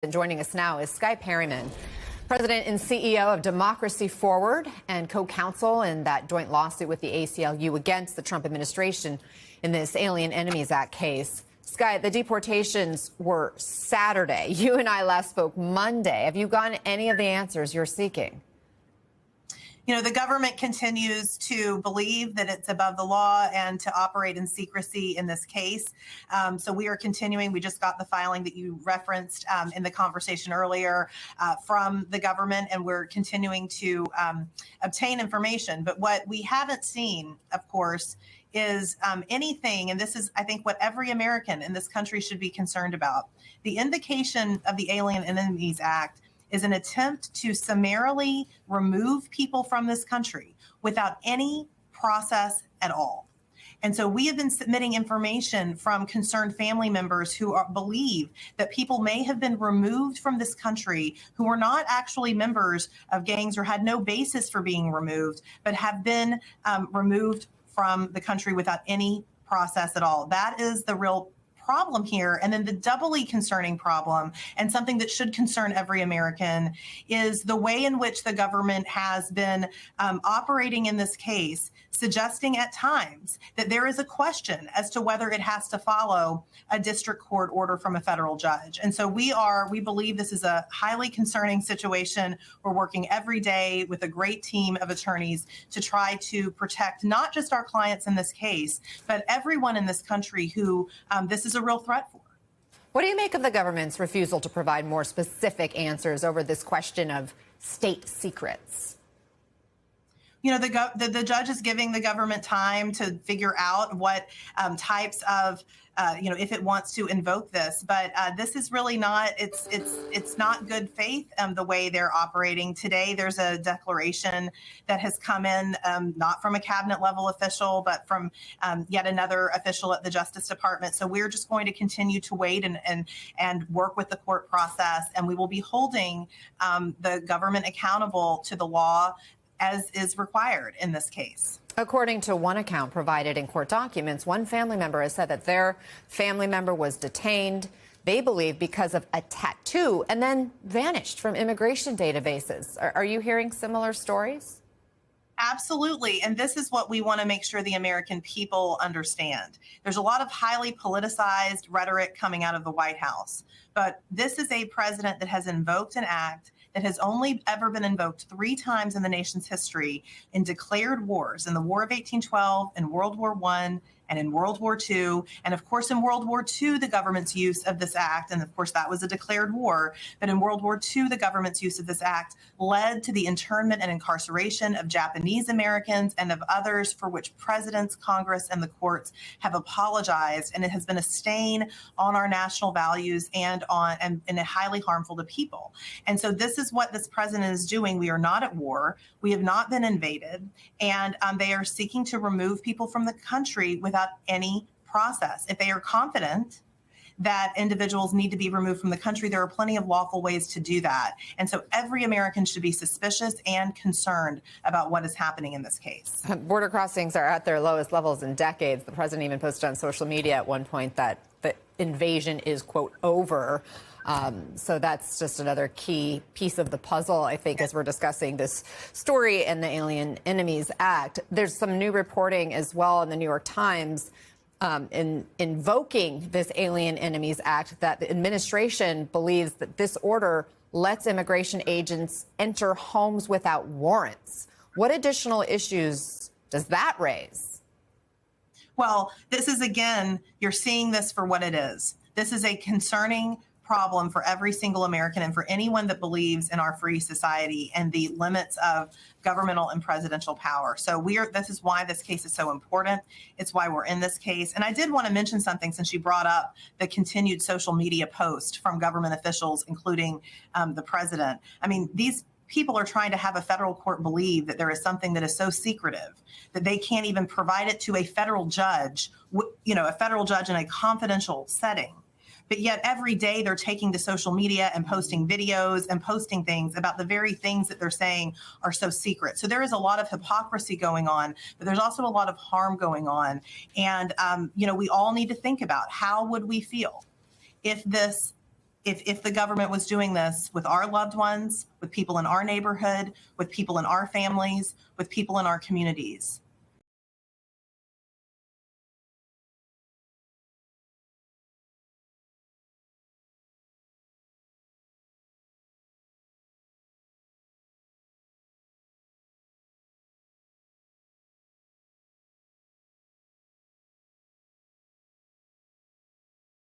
And joining us now is Skye Perryman, President and CEO of Democracy Forward and co-counsel in that joint lawsuit with the ACLU against the Trump administration in this Alien Enemies Act case. Skye, the deportations were Saturday. You and I last spoke Monday. Have you gotten any of the answers you're seeking? You know, the government continues to believe that it's above the law and to operate in secrecy in this case. So we are continuing. We just got the filing that you referenced in the conversation earlier from the government, and we're continuing to obtain information. But what we haven't seen, of course, is anything, and this is, I think, what every American in this country should be concerned about. The invocation of the Alien Enemies Act is an attempt to summarily remove people from this country without any process at all. And so we have been submitting information from concerned family members who believe that people may have been removed from this country who were not actually members of gangs or had no basis for being removed, but have been removed from the country without any process at all. That is the real problem here. And then the doubly concerning problem, and something that should concern every American, is the way in which the government has been operating in this case, suggesting at times that there is a question as to whether it has to follow a district court order from a federal judge. And so we believe this is a highly concerning situation. We're working every day with a great team of attorneys to try to protect not just our clients in this case, but everyone in this country who this is a real threat for. What do you make of the government's refusal to provide more specific answers over this question of state secrets? You know, the judge is giving the government time to figure out what types of, if it wants to invoke this. But this is really not, it's not good faith the way they're operating. Today, there's a declaration that has come in, not from a cabinet level official, but from yet another official at the Justice Department. So we're just going to continue to wait and work with the court process. And we will be holding the government accountable to the law as is required in this case. According to one account provided in court documents, one family member has said that their family member was detained, they believe, because of a tattoo and then vanished from immigration databases. Are you hearing similar stories? Absolutely. And this is what we want to make sure the American people understand. There's a lot of highly politicized rhetoric coming out of the White House, but this is a president that has invoked an act that has only ever been invoked 3 times in the nation's history in declared wars, in the War of 1812, in World War I, and in World War II. And of course, in World War II, the government's use of this act, and of course, that was a declared war, but in World War II, the government's use of this act led to the internment and incarceration of Japanese Americans and of others for which presidents, Congress, and the courts have apologized. And it has been a stain on our national values and highly harmful to people. And so this is what this president is doing. We are not at war. We have not been invaded. And they are seeking to remove people from the country without any process. If they are confident that individuals need to be removed from the country, there are plenty of lawful ways to do that. And so every American should be suspicious and concerned about what is happening in this case. Border crossings are at their lowest levels in decades. The president even posted on social media at one point that the invasion is, quote, over. So that's just another key piece of the puzzle, I think, as we're discussing this story and the Alien Enemies Act. There's some new reporting as well in the New York Times in invoking this Alien Enemies Act, that the administration believes that this order lets immigration agents enter homes without warrants. What additional issues does that raise? Well, this is, again, you're seeing this for what it is. This is a concerning problem for every single American and for anyone that believes in our free society and the limits of governmental and presidential power. So this is why this case is so important. It's why we're in this case. And I did want to mention something, since you brought up the continued social media post from government officials, including the president. I mean, these people are trying to have a federal court believe that there is something that is so secretive that they can't even provide it to a federal judge, a federal judge in a confidential setting. But yet every day they're taking to social media and posting videos and posting things about the very things that they're saying are so secret. So there is a lot of hypocrisy going on, but there's also a lot of harm going on. And, we all need to think about, how would we feel if this if the government was doing this with our loved ones, with people in our neighborhood, with people in our families, with people in our communities.